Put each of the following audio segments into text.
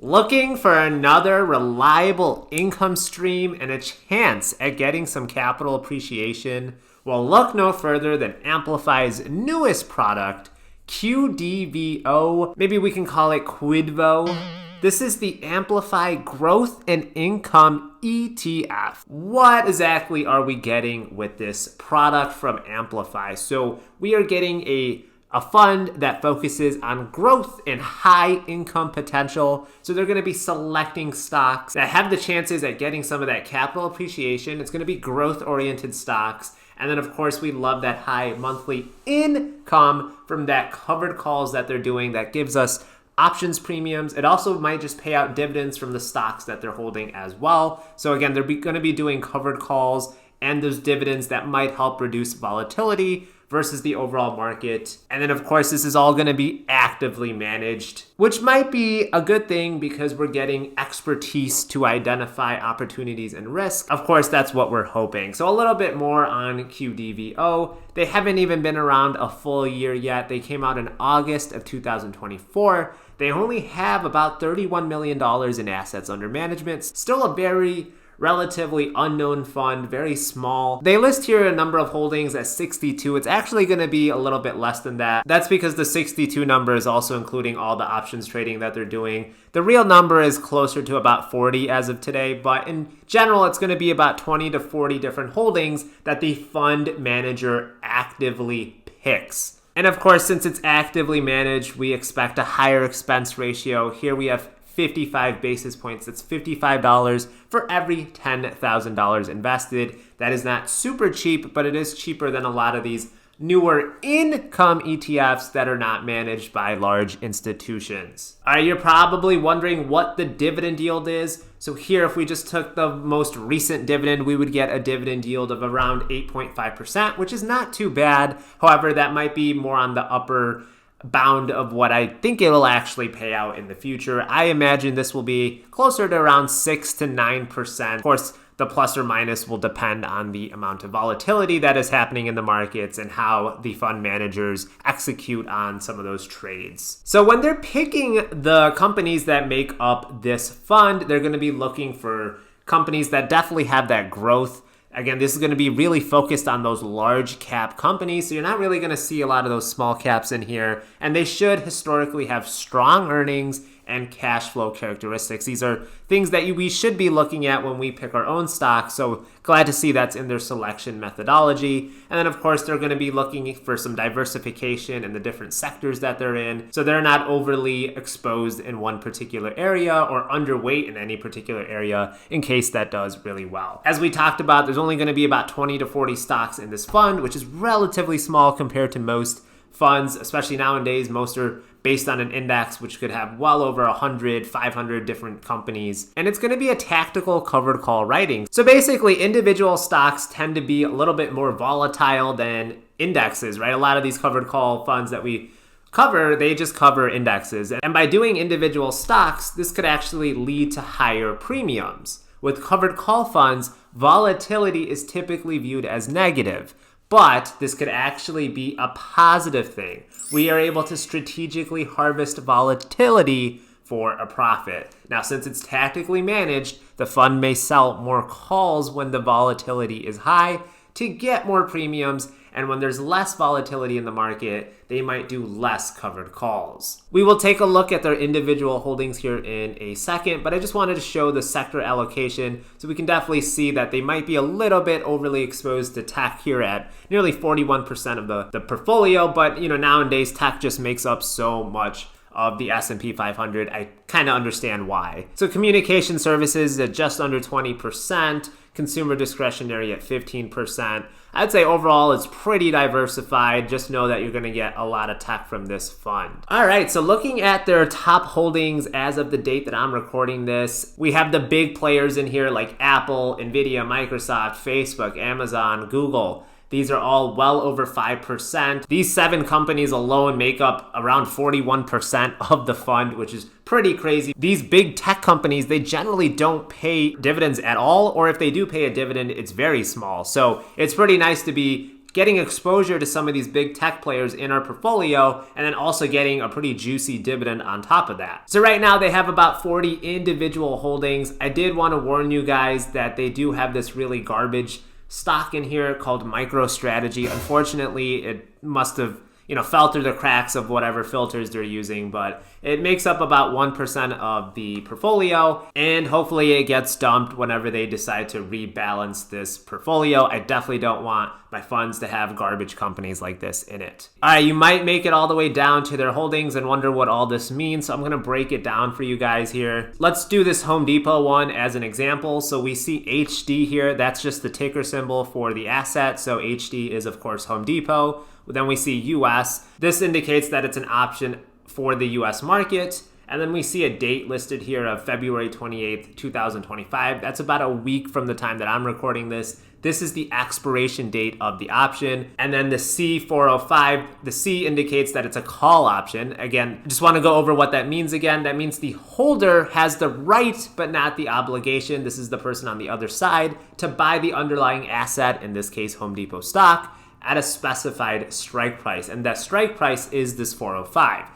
Looking for another reliable income stream and a chance at getting some capital appreciation? Well, look no further than Amplify's newest product, QDVO. Maybe we can call it QDVO. This is the Amplify Growth and Income ETF. What exactly are we getting with this product from Amplify? So we are getting a fund that focuses on growth and high income potential. So they're going to be selecting stocks that have the chances at getting some of that capital appreciation. It's going to be growth oriented stocks. And then of course we love that high monthly income from that covered calls that they're doing that gives us options premiums. It also might just pay out dividends from the stocks that they're holding as well. So again, they're going to be doing covered calls and those dividends that might help reduce volatility versus the overall market. And then of course, this is all gonna be actively managed, which might be a good thing because we're getting expertise to identify opportunities and risk. Of course, that's what we're hoping. So a little bit more on QDVO. They haven't even been around a full year yet. They came out in August of 2024. They only have about $31 million in assets under management. Still a very relatively unknown fund, very small. They list here a number of holdings at 62. It's actually going to be a little bit less than that. That's because the 62 number is also including all the options trading that they're doing. The real number is closer to about 40 as of today, but in general, it's going to be about 20 to 40 different holdings that the fund manager actively picks. And of course, since it's actively managed, we expect a higher expense ratio. Here we have 55 basis points. That's $55 for every $10,000 invested. That is not super cheap, but it is cheaper than a lot of these newer income ETFs that are not managed by large institutions. All right, you're probably wondering what the dividend yield is. So here, if we just took the most recent dividend, we would get a dividend yield of around 8.5%, which is not too bad. However, that might be more on the upper bound of what I think it will actually pay out in the future. I imagine this will be closer to around 6 to 9%. Of course, the plus or minus will depend on the amount of volatility that is happening in the markets and how the fund managers execute on some of those trades. So when they're picking the companies that make up this fund, they're going to be looking for companies that definitely have that growth. Again, this is going to be really focused on those large cap companies. So you're not really going to see a lot of those small caps in here. And they should historically have strong earnings and cash flow characteristics. These are things that we should be looking at when we pick our own stocks. So glad to see that's in their selection methodology. And then of course, they're going to be looking for some diversification in the different sectors that they're in. So they're not overly exposed in one particular area or underweight in any particular area in case that does really well. As we talked about, there's only going to be about 20 to 40 stocks in this fund, which is relatively small compared to most funds, especially nowadays. Most are based on an index which could have well over 100, 500 different companies. And it's going to be a tactical covered call writing. So basically, individual stocks tend to be a little bit more volatile than indexes, right? A lot of these covered call funds that we cover, they just cover indexes. And by doing individual stocks, this could actually lead to higher premiums. With covered call funds, volatility is typically viewed as negative. But this could actually be a positive thing. We are able to strategically harvest volatility for a profit. Now, since it's tactically managed, the fund may sell more calls when the volatility is high to get more premiums. And when there's less volatility in the market, they might do less covered calls. We will take a look at their individual holdings here in a second, but I just wanted to show the sector allocation so we can definitely see that they might be a little bit overly exposed to tech here at nearly 41% of the portfolio. But nowadays tech just makes up so much of the S&P 500. I kind of understand why. So communication services at just under 20%, consumer discretionary at 15%. I'd say overall it's pretty diversified. Just know that you're going to get a lot of tech from this fund. All right, so looking at their top holdings as of the date that I'm recording this, we have the big players in here like Apple, Nvidia, Microsoft, Facebook, Amazon, Google. These are all well over 5%. These 7 companies alone make up around 41% of the fund, which is pretty crazy. These big tech companies, they generally don't pay dividends at all, or if they do pay a dividend, it's very small. So it's pretty nice to be getting exposure to some of these big tech players in our portfolio, and then also getting a pretty juicy dividend on top of that. So right now they have about 40 individual holdings. I did want to warn you guys that they do have this really garbage stock in here called MicroStrategy. Unfortunately, it must have fell through the cracks of whatever filters they're using, but it makes up about 1% of the portfolio, and hopefully it gets dumped whenever they decide to rebalance this portfolio. I definitely don't want my funds to have garbage companies like this in it. All right, you might make it all the way down to their holdings and wonder what all this means, so I'm gonna break it down for you guys here. Let's do this Home Depot one as an example. So we see HD here, that's just the ticker symbol for the asset, so HD is of course Home Depot. Then we see US. This indicates that it's an option for the US market. And then we see a date listed here of February 28th, 2025. That's about a week from the time that I'm recording this. This is the expiration date of the option. And then the C405, the C indicates that it's a call option. Again, I just want to go over what that means again. That means the holder has the right, but not the obligation. This is the person on the other side to buy the underlying asset, in this case, Home Depot stock, at a specified strike price. And that strike price is this 405.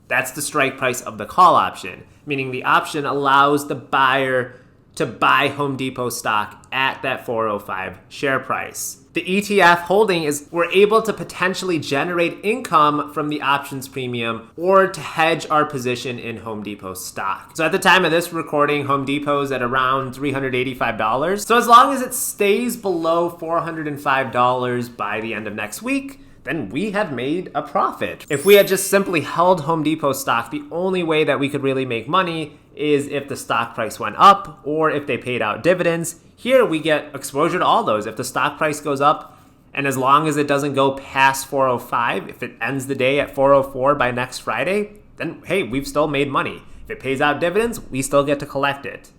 That's the strike price of the call option, meaning the option allows the buyer to buy Home Depot stock at that 405 share price. The ETF holding is we're able to potentially generate income from the options premium or to hedge our position in Home Depot stock. So at the time of this recording, Home Depot's at around $385. So as long as it stays below $405 by the end of next week, then we have made a profit. If we had just simply held Home Depot stock, the only way that we could really make money is if the stock price went up or if they paid out dividends. Here we get exposure to all those. If the stock price goes up, and as long as it doesn't go past 405, if it ends the day at 404 by next Friday, then hey, we've still made money. If it pays out dividends, we still get to collect it.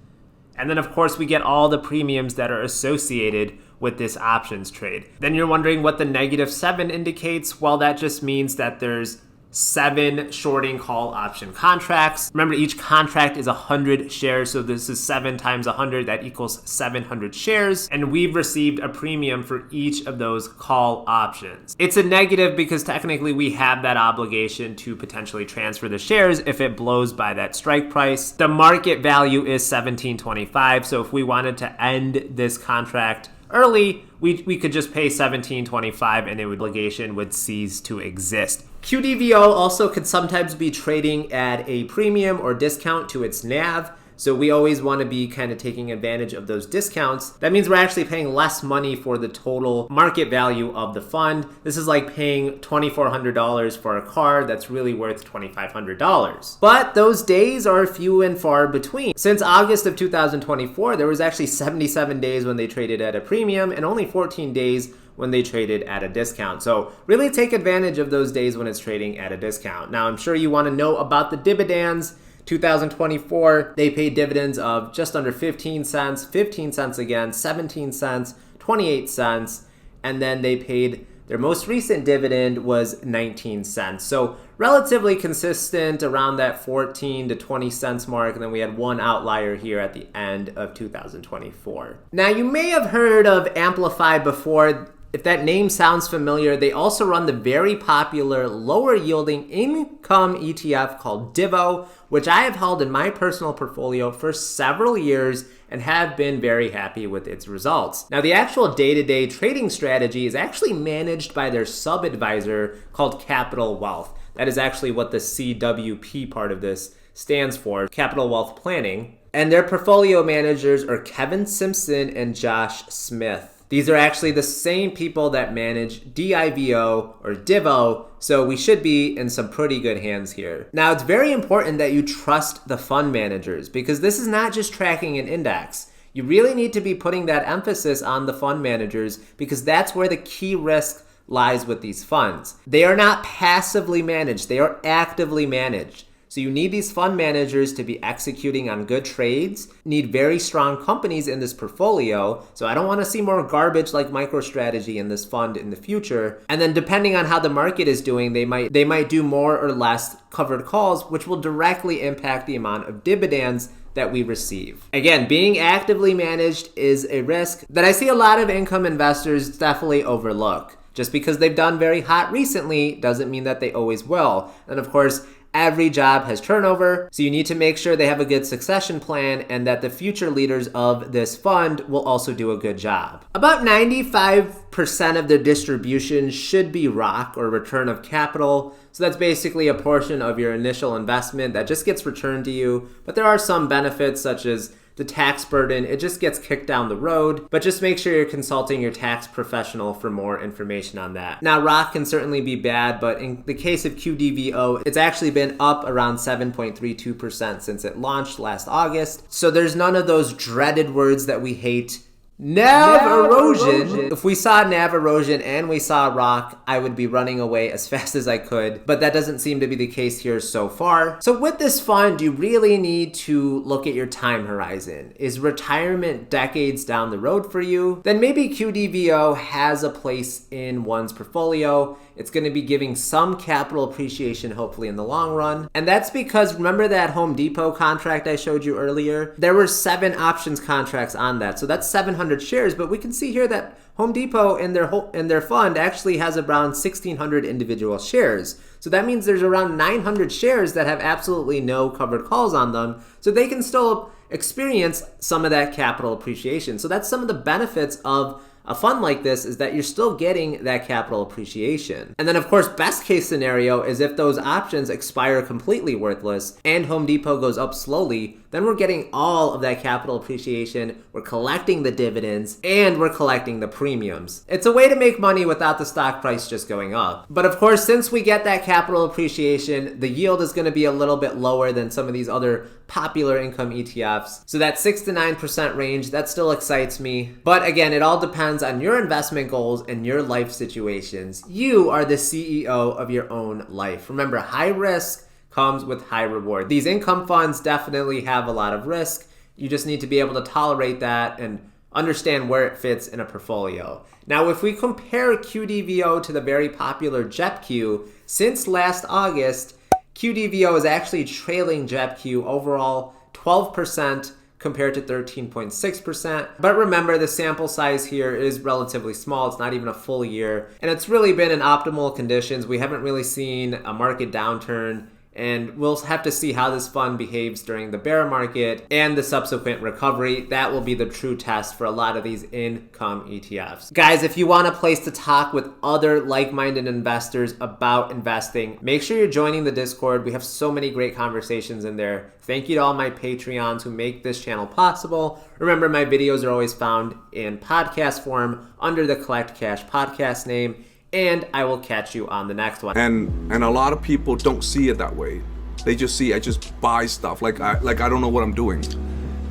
And then of course we get all the premiums that are associated with this options trade. Then you're wondering what the -7 indicates. Well, that just means that there's 7 shorting call option contracts. Remember, each contract is 100 shares, so this is 7 times 100, that equals 700 shares, and we've received a premium for each of those call options. It's a negative because technically we have that obligation to potentially transfer the shares if it blows by that strike price. The market value is $17.25, so if we wanted to end this contract early, we could just pay $17.25 and the obligation would cease to exist. QDVO also could sometimes be trading at a premium or discount to its NAV. So we always want to be kind of taking advantage of those discounts. That means we're actually paying less money for the total market value of the fund. This is like paying $2,400 for a car that's really worth $2,500. But those days are few and far between. Since August of 2024, there was actually 77 days when they traded at a premium and only 14 days when they traded at a discount. So really take advantage of those days when it's trading at a discount. Now, I'm sure you want to know about the dividends. 2024, they paid dividends of just under 15 cents, 15 cents again, 17 cents, 28 cents, and then they paid their most recent dividend was 19 cents. So relatively consistent around that 14 to 20 cents mark, and then we had one outlier here at the end of 2024. Now, you may have heard of Amplify before. If that name sounds familiar, they also run the very popular lower yielding income ETF called DIVO, which I have held in my personal portfolio for several years and have been very happy with its results. Now, the actual day-to-day trading strategy is actually managed by their sub-advisor called Capital Wealth. That is actually what the CWP part of this stands for, Capital Wealth Planning. And their portfolio managers are Kevin Simpson and Josh Smith. These are actually the same people that manage DIVO or DIVO, so we should be in some pretty good hands here. Now, it's very important that you trust the fund managers because this is not just tracking an index. You really need to be putting that emphasis on the fund managers because that's where the key risk lies with these funds. They are not passively managed, they are actively managed. So you need these fund managers to be executing on good trades, need very strong companies in this portfolio. So I don't want to see more garbage like MicroStrategy in this fund in the future. And then depending on how the market is doing, they might do more or less covered calls, which will directly impact the amount of dividends that we receive. Again, being actively managed is a risk that I see a lot of income investors definitely overlook. Just because they've done very hot recently doesn't mean that they always will. And of course, every job has turnover, so you need to make sure they have a good succession plan and that the future leaders of this fund will also do a good job. About 95% of their distribution should be ROC, or return of capital. So that's basically a portion of your initial investment that just gets returned to you. But there are some benefits, such as the tax burden. It just gets kicked down the road, but just make sure you're consulting your tax professional for more information on that. Now, ROC can certainly be bad, but in the case of QDVO, it's actually been up around 7.32% since it launched last August. So there's none of those dreaded words that we hate. NAV erosion. If we saw NAV erosion and we saw ROC, I would be running away as fast as I could, but that doesn't seem to be the case here so far. So with this fund, you really need to look at your time horizon. Is retirement decades down the road for you? Then maybe QDVO has a place in one's portfolio. It's going to be giving some capital appreciation, hopefully in the long run. And that's because, remember that Home Depot contract I showed you earlier? There were 7 options contracts on that. So that's 700 shares, but we can see here that Home Depot in their fund actually has around 1,600 individual shares. So that means there's around 900 shares that have absolutely no covered calls on them. So they can still experience some of that capital appreciation. So that's some of the benefits of a fund like this, is that you're still getting that capital appreciation. And then of course, best case scenario is if those options expire completely worthless and Home Depot goes up slowly, then we're getting all of that capital appreciation, we're collecting the dividends, and we're collecting the premiums. It's a way to make money without the stock price just going up. But of course, since we get that capital appreciation, the yield is going to be a little bit lower than some of these other popular income ETFs. So that 6 to 9% range, that still excites me. But again, it all depends on your investment goals and your life situations. You are the CEO of your own life. Remember, high risk comes with high reward. These income funds definitely have a lot of risk. You just need to be able to tolerate that and understand where it fits in a portfolio. Now, if we compare QDVO to the very popular JEPQ, since last August, QDVO is actually trailing JEPQ overall 12% compared to 13.6%. But remember, the sample size here is relatively small. It's not even a full year. And it's really been in optimal conditions. We haven't really seen a market downturn. And we'll have to see how this fund behaves during the bear market and the subsequent recovery. That will be the true test for a lot of these income ETFs. Guys, if you want a place to talk with other like-minded investors about investing, make sure you're joining the Discord. We have so many great conversations in there. Thank you to all my Patreons who make this channel possible. Remember, my videos are always found in podcast form under the Collect Cash podcast name. And I will catch you on the next one. And a lot of people don't see it that way. They just see I just buy stuff like I don't know what I'm doing.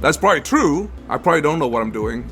That's probably true. I probably don't know what I'm doing.